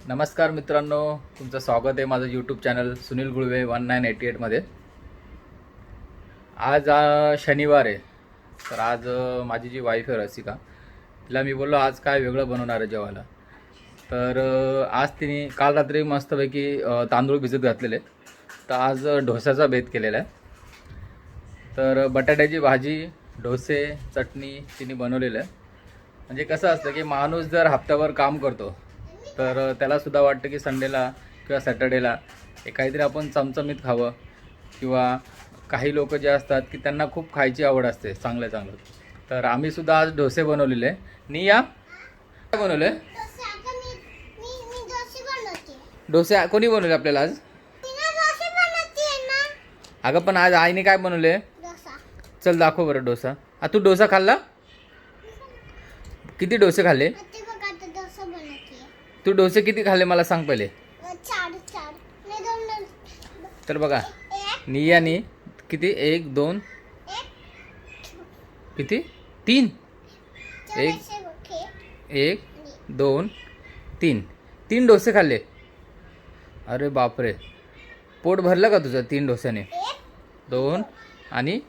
नमस्कार मित्रांनो, तुमचं स्वागत आहे माझं यूट्यूब चॅनल सुनील गुळवे 1988मध्ये. आज शनिवार आहे. तर आज माझी जी वाईफ आहे रसिका, तिला मी बोललो आज काय वेगळं बनवणार आहे जेवायला. तर आज तिने काल रात्री मस्तपैकी तांदूळ भिजत घातलेले, तर आज डोस्याचा बेत केलेला आहे. तर बटाट्याची भाजी, डोसे, चटणी तिने बनवलेलं आहे. म्हणजे कसं असतं की माणूस जर हप्त्याभर काम करतो तर त्यालासुद्धा वाटतं की संडेला किंवा सॅटर्डेला काहीतरी आपण चमचमीत खावं, किंवा काही लोक जे असतात की त्यांना खूप खायची आवड असते चांगलं चांगलं. तर आम्हीसुद्धा आज डोसे बनवलेले. निया काय बनवले? डोसे कोणी बनवले आपल्याला आज? अगं पण आज आईने काय बनवले? चल दाखव बरं डोसा. तू डोसा खाल्ला? किती डोसे खाल्ले? तू डोसे किती खाल्ले मला सांग पहिले. तर बघा नियाने किती, 1 2 किती 3, 1 2 3 डोसे खाल्ले. अरे बापरे, पोट भरलं का तुझं 3 डोस्याने? 2 आणि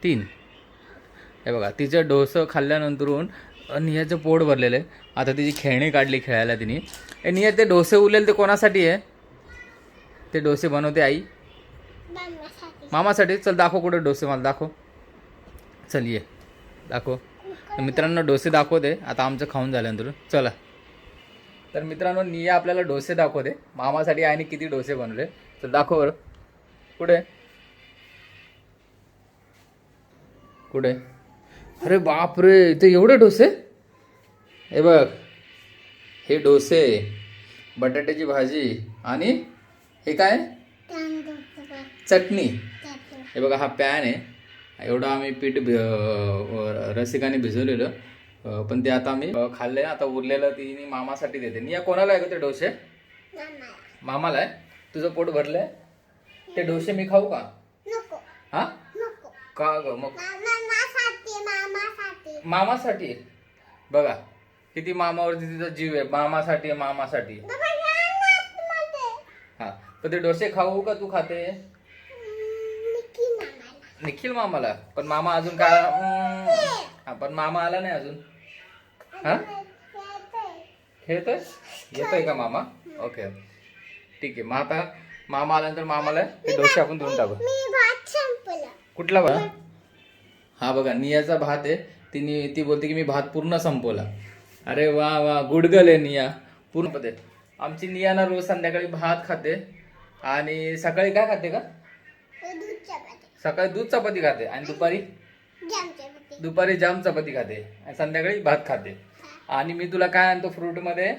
3. हे बघा तिचं डोसं खाल्ल्यानंतरून नियाचं पोट भरलेलं आहे. आता तिची खेळणी काढली खेळायला तिने. निया ते डोसे उरलेले ते कोणासाठी आहे? ते डोसे बनवते आई मामासाठी. चल दाखव कुठे डोसे, मला दाखव. चल ये दाखव. मित्रांनो डोसे दाखवते आता आमचं खाऊन झाल्यानंतर. चला तर मित्रांनो निया आपल्याला डोसे दाखवते. मामासाठी आईने किती डोसे बनवले तर दाखव बरं. कुठे कुठे? अरे बापरे, इथे एवढे डोसे. हे बघ, हे डोसे, बटाट्याची भाजी आणि हे काय चटणी. हे बघा हा पॅन आहे. एवढं आम्ही पीठ रसिकाने भिजवलेलं, पण ते आता आम्ही खाल्ले. आता उरलेलं ती मामासाठी देते. निया कोणाला आहे का ते डोसे? मामाला आहे. तुझं पोट भरलंय? ते डोसे मी खाऊ का? हा का ग? मग मामासाठी. बघा किती मामावरती तिचा जीव आहे. मामासाठी मामासाठी. हा तर ते डोसे खाऊ का तू खाते? निखिल मामाला. पण मामा अजून काय? हा पण मामा आला नाही अजून. हा खेळतोय? येतोय का मामा? ओके ठीक आहे. मग आता मामा आल्यानंतर मामाला हे डोसे आपण देऊन टाकू. कुठला भात? हा बघा नियाचा भात आहे. ती बोलते की मी भात पूर्ण संपवला. अरे वा वा, गुडगल आहे निया पूर्ण पदे. आमची निया ना रोज संध्याकाळी भात खाते आणि सकाळी काय खाते का? सकाळी दूध चपाती खाते आणि दुपारी जाम चपाती खाते आणि संध्याकाळी भात खाते. आणि मी तुला काय आणतो फ्रूट मध्ये?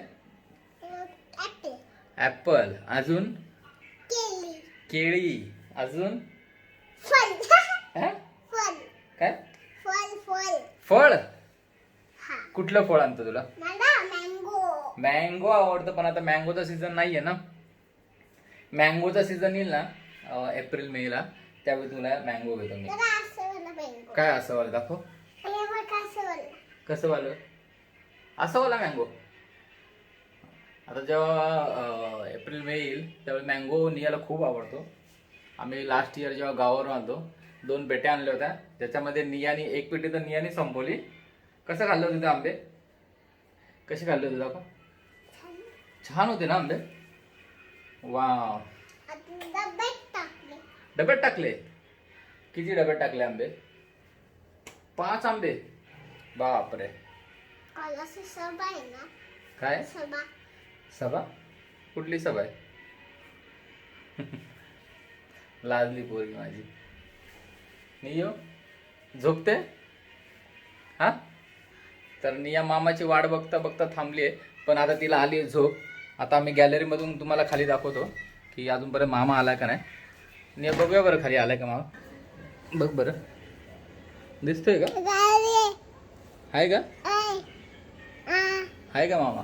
ऍपल, अजून केळी, अजून काय फळ? कुठलं फळ आणतो तुला? मँगो आवडतं, पण आता मँगोचा सीझन नाहीये ना. मँगोचा सीझन येईल ना एप्रिल मे ला, त्यावेळी तुला मँगो घेतो मी. काय असं वाला दाखव. कसं वालं? असं वाला मँगो. आता जेव्हा एप्रिल मे येईल त्यावेळी मँगो नियाला खूप आवडतो. आम्ही लास्ट इयर जेव्हा गावावरून आलो 2 पेट्या आणल्या होत्या. त्याच्यामध्ये नियाने 1 पेटी तर नियाने संपवली. कसं खाल्लं होतं ते आंबे? कसे खाल्ले होते दाखव. छान होते ना आंबे? वा, डब्यात टाकले? किती डब्यात टाकले आंबे? 5 आंबे. बापरे. काय सभा? कुठली सभा आहे? लाजली पोरगी माझी. नियो झोपते? हा तर निया मामाची वाट बघता बघता थांबली आहे, पण आता तिला आली आहे झोप. आता आम्ही गॅलरीमधून तुम्हाला खाली दाखवतो की अजूनपर्यंत मामा आला का नाही. निया बघूया बरं खाली आलाय का मामा. बघ बरं, दिसतोय का? आहे का? आहे का मामा?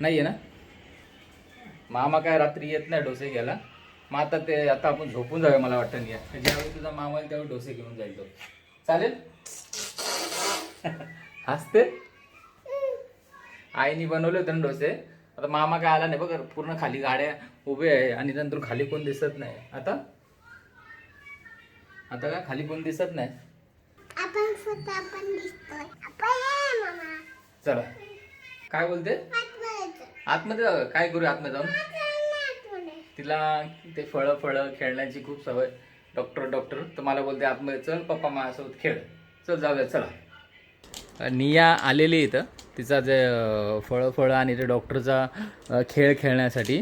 नाही आहे ना. मामा काय रात्री येत नाही डोसे घ्यायला. मग आता आपण झोपून जाऊया मला वाटतं. निया ज्यावेळी तुझा मामा येईल त्यावेळी डोसे घेऊन जाईल तो. चालेल? हसते. आईने बनवले होते ना डोसे, आता मामा काय आला नाही बघ, पूर्ण खाली गाड्या उभे आहे आणि नंतर खाली कोण दिसत नाही. आता काय खाली कोण दिसत नाही. आपण दिसतोय. आपण मामा. चला काय बोलते आतमध्ये जाऊ, काय करू आतमध्ये जाऊन. तिला ते फळं खेळण्याची खूप सवय. डॉक्टर तर मला बोलते आतमध्ये चल पप्पा माझ्यासोबत खेळ. चल जाऊया चला. निया आलेली इथं तिचा जे फळं आणि ते डॉक्टरचा खेळ खेळण्यासाठी.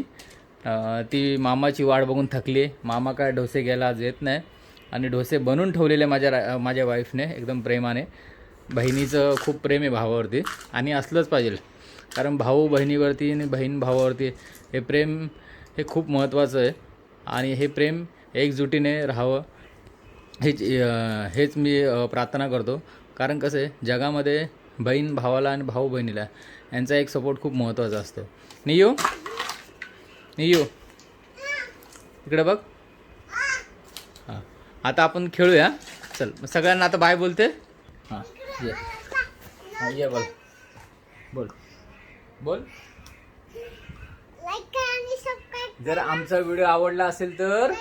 ती मामाची वाट बघून थकली. मामा काय डोसे घ्यायला आज येत नाही आणि डोसे बनवून ठेवलेले माझ्या वाईफने एकदम प्रेमाने. बहिणीचं खूप प्रेम आहे भावावरती आणि असलंच पाहिजे, कारण भाऊ बहिणीवरती आणि बहीण भावावरती हे प्रेम हे खूप महत्त्वाचं आहे आणि हे प्रेम एकजुटीने राहावं हेच मी प्रार्थना करतो. कारण कसं आहे जगामध्ये बहीण भावाला आणि भाऊ बहिणीला यांचा एक सपोर्ट खूप महत्त्वाचा असतो. नियो इकडे बघ. हां आता आपण खेळूया. चल सगळ्यांना आता बाय बोलते. हां ये बोल. लाईक करा आणि सबस्क्राइब. जर आमचा व्हिडिओ आवडला असेल तर